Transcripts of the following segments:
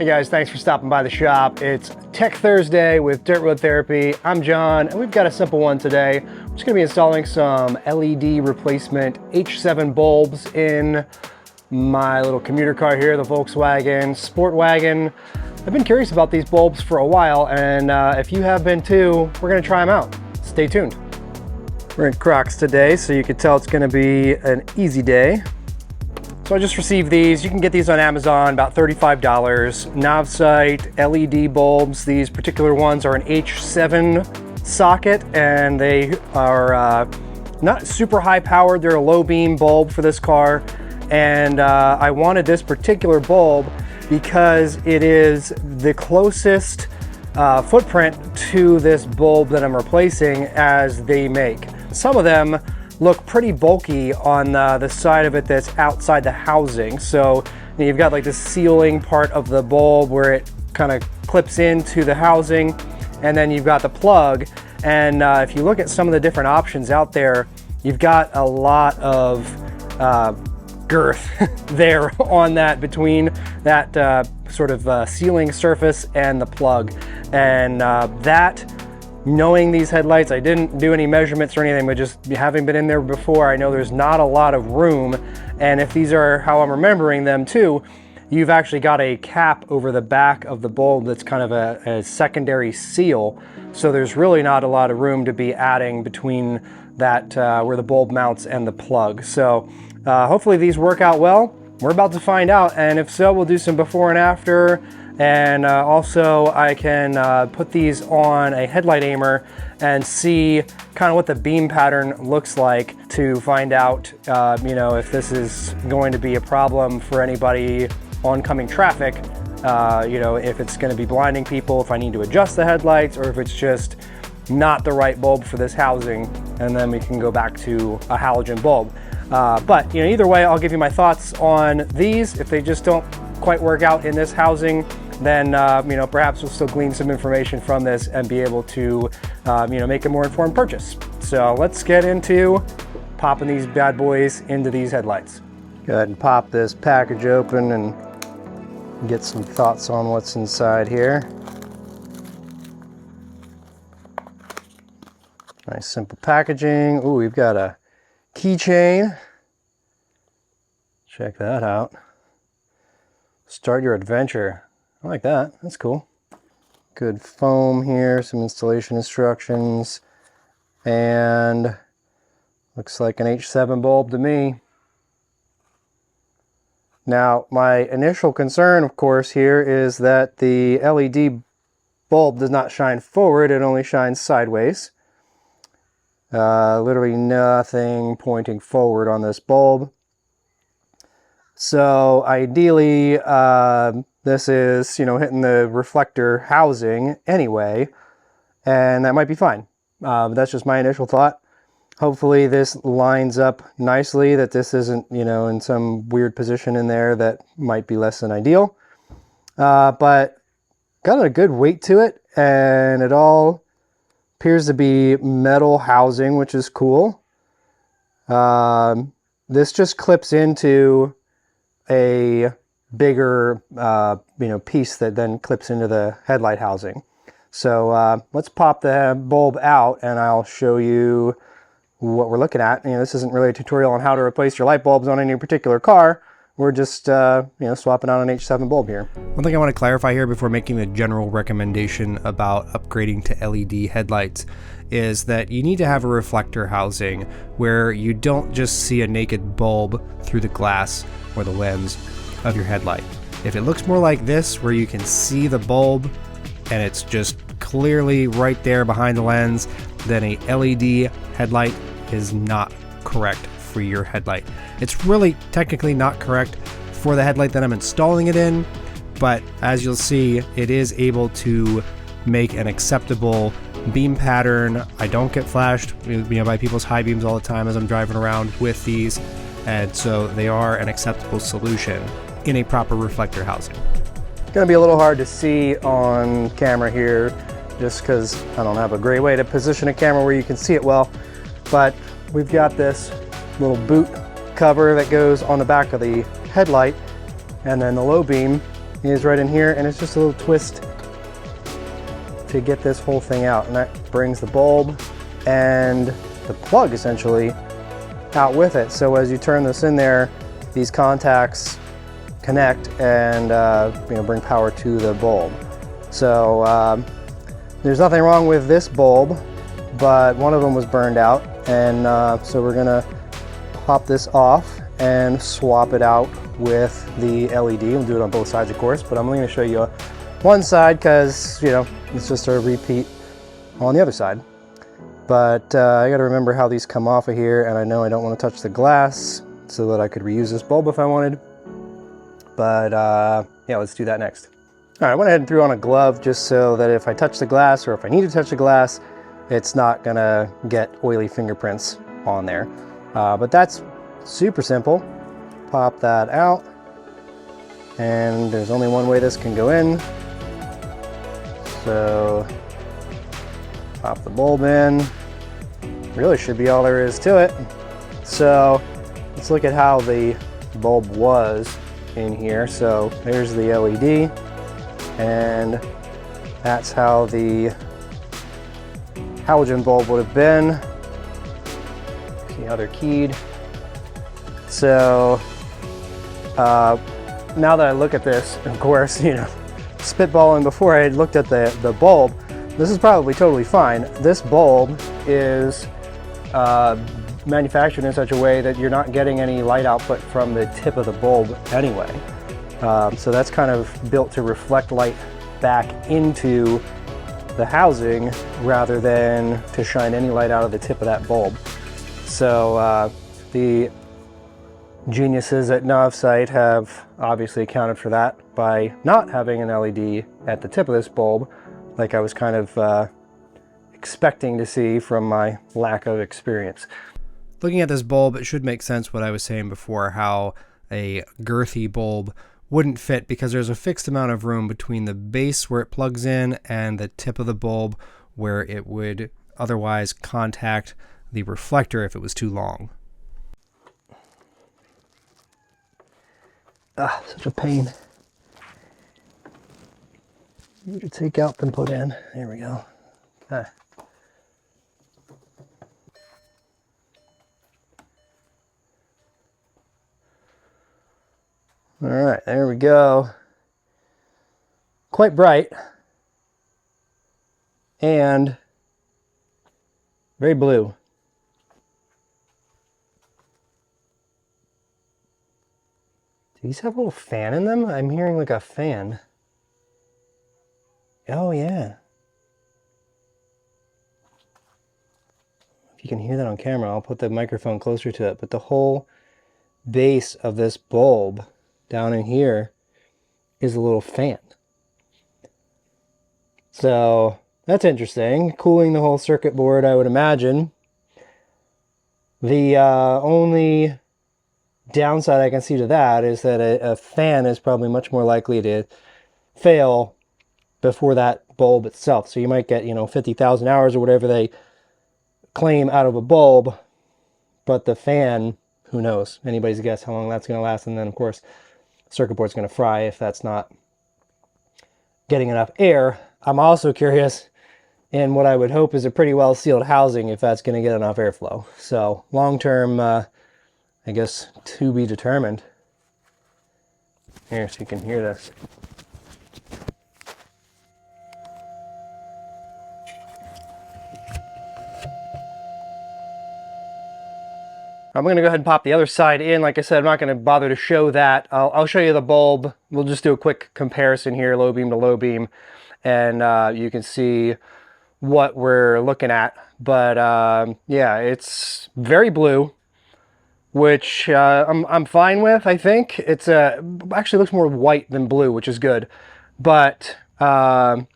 Hey guys, thanks for stopping by the shop. It's Tech Thursday with Dirt Road Therapy. I'm John, and we've got a simple one today. We're just gonna be installing some LED replacement H7 bulbs in my little commuter car here, the Volkswagen Sport Wagon. I've been curious about these bulbs for a while, and if you have been too, we're gonna try them out. Stay tuned. We're in Crocs today, so you can tell it's gonna be an easy day. So I just received these. You can get these on Amazon, about $35. Novsite LED bulbs. These particular ones are an H7 socket, and they are not super high powered. They're a low beam bulb for this car. And I wanted this particular bulb because it is the closest footprint to this bulb that I'm replacing as they make. Some of them look pretty bulky on the side of it that's outside the housing. So you've got like the ceiling part of the bulb where it kind of clips into the housing, and then you've got the plug. And if you look at some of the different options out there, you've got a lot of girth there on that, between that sort of ceiling surface and the plug. And knowing these headlights, I didn't do any measurements or anything, but just having been in there before, I know there's not a lot of room. And if these are how I'm remembering them too, you've actually got a cap over the back of the bulb that's kind of a secondary seal. So there's really not a lot of room to be adding between that where the bulb mounts and the plug. So hopefully these work out well. We're about to find out, and if so, we'll do some before and after. And also I can put these on a headlight aimer and see kind of what the beam pattern looks like to find out, you know, if this is going to be a problem for anybody oncoming traffic, you know, if it's going to be blinding people, if I need to adjust the headlights, or if it's just not the right bulb for this housing, and then we can go back to a halogen bulb. But you know, either way, I'll give you my thoughts on these. If they just don't quite work out in this housing, then you know, perhaps we'll still glean some information from this and be able to you know, make a more informed purchase. So let's get into popping these bad boys into these headlights. Go ahead and pop this package open and get some thoughts on what's inside here. Nice simple packaging. Ooh, we've got a keychain. Check that out. Start your adventure. I like that. That's cool. Good foam here, some installation instructions, and looks like an H7 bulb to me. Now, my initial concern, of course, here is that the LED bulb does not shine forward, it only shines sideways. Literally nothing pointing forward on this bulb. So ideally, this is, you know, hitting the reflector housing anyway, and that might be fine. But that's just my initial thought. Hopefully this lines up nicely, that this isn't, you know, in some weird position in there that might be less than ideal. But got a good weight to it, and it all appears to be metal housing, which is cool. This just clips into a bigger you know, piece that then clips into the headlight housing. So let's pop the bulb out and I'll show you what we're looking at. You know, this isn't really a tutorial on how to replace your light bulbs on any particular car. We're just you know, swapping out an H7 bulb here. One thing I want to clarify here before making the general recommendation about upgrading to LED headlights is that you need to have a reflector housing where you don't just see a naked bulb through the glass or the lens of your headlight. If it looks more like this, where you can see the bulb and it's just clearly right there behind the lens, then a LED headlight is not correct for your headlight. It's really technically not correct for the headlight that I'm installing it in, but as you'll see, it is able to make an acceptable beam pattern. I don't get flashed, you know, by people's high beams all the time as I'm driving around with these, and so they are an acceptable solution in a proper reflector housing. It's gonna be a little hard to see on camera here, just because I don't have a great way to position a camera where you can see it well, but we've got this little boot cover that goes on the back of the headlight, and then the low beam is right in here, and it's just a little twist to get this whole thing out, and that brings the bulb and the plug essentially out with it. So as you turn this in there, these contacts connect and bring power to the bulb. So there's nothing wrong with this bulb, but one of them was burned out, and so we're gonna pop this off and swap it out with the LED. We'll do it on both sides, of course, but I'm only gonna show you one side because, it's just a repeat on the other side. But I gotta remember how these come off of here, and I know I don't want to touch the glass so that I could reuse this bulb if I wanted. But yeah, let's do that next. All right, I went ahead and threw on a glove just so that if I touch the glass, or if I need to touch the glass, it's not gonna get oily fingerprints on there. But that's super simple. Pop that out, and there's only one way this can go in. So pop the bulb in. Really should be all there is to it. So let's look at how the bulb was in here. So there's the LED, and that's how the halogen bulb would have been. See how they're keyed. So now that I look at this, of course, spitballing before I had looked at the bulb, this is probably totally fine. This bulb is manufactured in such a way that you're not getting any light output from the tip of the bulb anyway. So that's kind of built to reflect light back into the housing rather than to shine any light out of the tip of that bulb. So the geniuses at Novsite have obviously accounted for that by not having an LED at the tip of this bulb, like I was kind of expecting to see from my lack of experience. Looking at this bulb, it should make sense what I was saying before, how a girthy bulb wouldn't fit because there's a fixed amount of room between the base where it plugs in and the tip of the bulb where it would otherwise contact the reflector if it was too long. Ah, such a pain. Easier to take out than put in. There we go. Ah. All right, there we go. Quite bright and very blue. Do these have a little fan in them? I'm hearing like a fan. Oh yeah. If you can hear that on camera, I'll put the microphone closer to it, but the whole base of this bulb down in here is a little fan. So that's interesting. Cooling the whole circuit board, I would imagine. The only downside I can see to that is that a fan is probably much more likely to fail before that bulb itself. So you might get, 50,000 hours or whatever they claim out of a bulb, but the fan, who knows? Anybody's guess how long that's going to last. And then, of course, circuit board's going to fry if that's not getting enough air. I'm also curious in what I would hope is a pretty well sealed housing if that's going to get enough airflow. So long term, I guess to be determined. Here, so you can hear this. I'm going to go ahead and pop the other side in. Like I said, I'm not going to bother to show that. I'll show you the bulb. We'll just do a quick comparison here, low beam to low beam, and you can see what we're looking at. But yeah, it's very blue, which I'm fine with. I think it's actually looks more white than blue, which is good. But that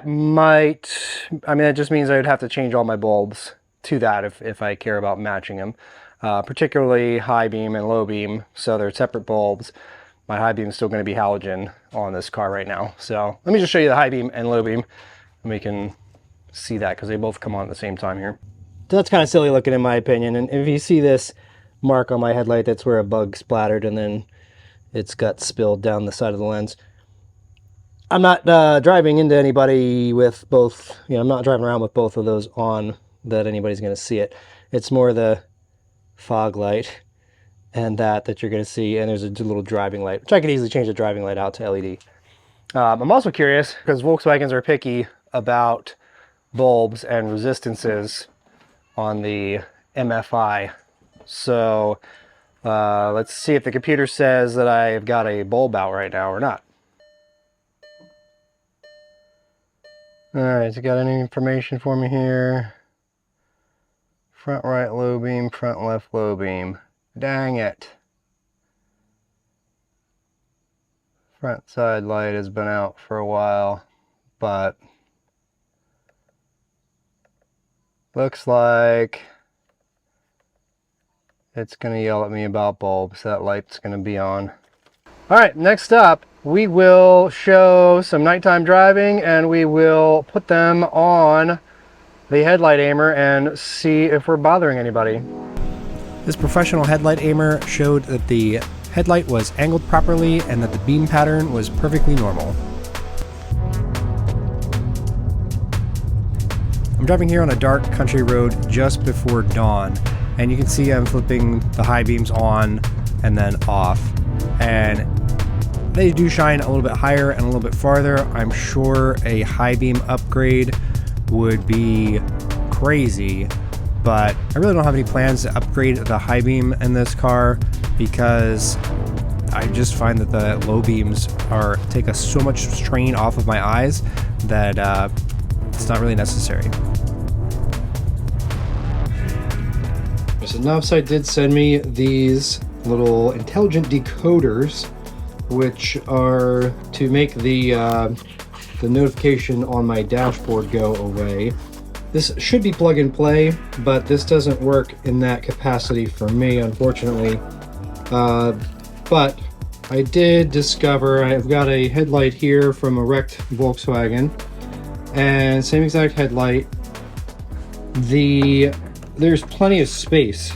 might, it just means I would have to change all my bulbs to that if I care about matching them, particularly high beam and low beam. So they're separate bulbs. My high beam is still going to be halogen on this car right now. So let me just show you the high beam and low beam, and we can see that because they both come on at the same time here. So that's kind of silly looking in my opinion. And if you see this mark on my headlight, that's where a bug splattered and then it's got spilled down the side of the lens. I'm not driving into anybody with both, I'm not driving around with both of those on that anybody's going to see it. It's more the fog light and that you're going to see, and there's a little driving light, which I could easily change the driving light out to LED. I'm also curious, because Volkswagens are picky about bulbs and resistances on the MFI. So let's see if the computer says that I've got a bulb out right now or not. All right, you got any information for me here? Front right low beam, front left low beam. Dang it. Front side light has been out for a while, but looks like it's going to yell at me about bulbs. That light's going to be on. All right, next up, we will show some nighttime driving, and we will put them on the headlight aimer and see if we're bothering anybody. This professional headlight aimer showed that the headlight was angled properly and that the beam pattern was perfectly normal. I'm driving here on a dark country road just before dawn, and you can see I'm flipping the high beams on and then off, and they do shine a little bit higher and a little bit farther. I'm sure a high beam upgrade would be crazy, but I really don't have any plans to upgrade the high beam in this car because I just find that the low beams take so much strain off of my eyes that it's not really necessary. So Novsite did send me these little intelligent decoders, which are to make the notification on my dashboard go away. This should be plug and play, but this doesn't work in that capacity for me, unfortunately. But I did discover I've got a headlight here from a wrecked Volkswagen, and same exact headlight. There's plenty of space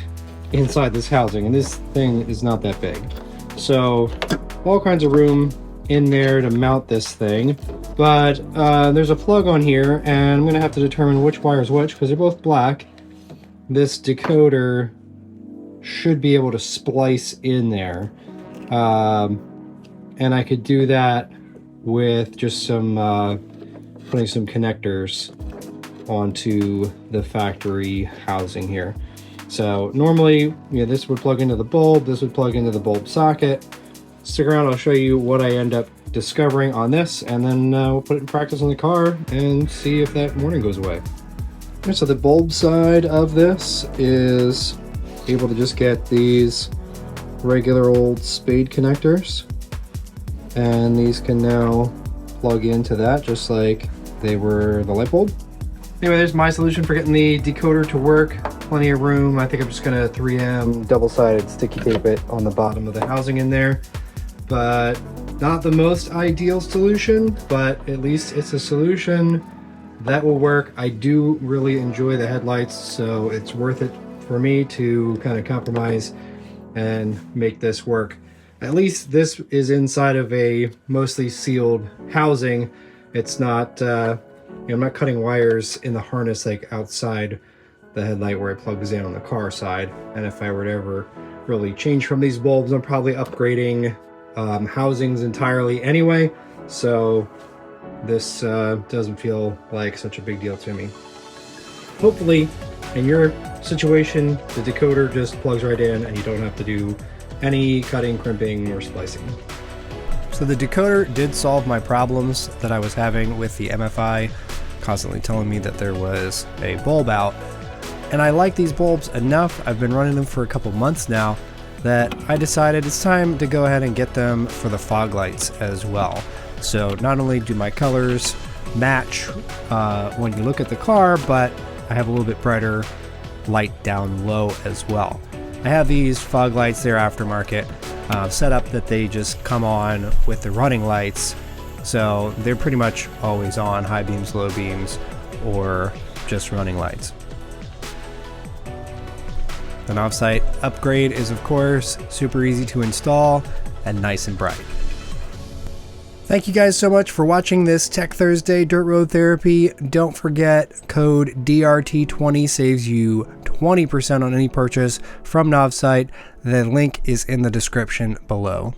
inside this housing, and this thing is not that big. So all kinds of room in there to mount this thing, but there's a plug on here, and I'm gonna have to determine which wire is which because they're both black. This decoder should be able to splice in there, and I could do that with just putting some connectors onto the factory housing here. So normally, this would plug into the bulb, this would plug into the bulb socket. Stick around, I'll show you what I end up discovering on this, and then we'll put it in practice on the car and see if that warning goes away. Okay, so the bulb side of this is able to just get these regular old spade connectors, and these can now plug into that just like they were the light bulb. Anyway, there's my solution for getting the decoder to work. Plenty of room. I think I'm just gonna 3M double-sided sticky tape it on the bottom of the housing in there. But not the most ideal solution, but at least it's a solution that will work. I do really enjoy the headlights, so it's worth it for me to kind of compromise and make this work. At least this is inside of a mostly sealed housing. It's not, I'm not cutting wires in the harness like outside the headlight where it plugs in on the car side. And if I were to ever really change from these bulbs, I'm probably upgrading housings entirely anyway. So this doesn't feel like such a big deal to me. Hopefully, in your situation, the decoder just plugs right in and you don't have to do any cutting, crimping, or splicing. So the decoder did solve my problems that I was having with the MFI, constantly telling me that there was a bulb out. And I like these bulbs enough, I've been running them for a couple months now, that I decided it's time to go ahead and get them for the fog lights as well. So not only do my colors match when you look at the car, but I have a little bit brighter light down low as well. I have these fog lights, they're aftermarket, set up that they just come on with the running lights. So they're pretty much always on, high beams, low beams, or just running lights. An off-site upgrade is of course super easy to install. and nice and bright. Thank you guys so much for watching this Tech Thursday Dirt Road Therapy. Don't forget, code DRT20 saves you 20% on any purchase from Novsite. The link is in the description below.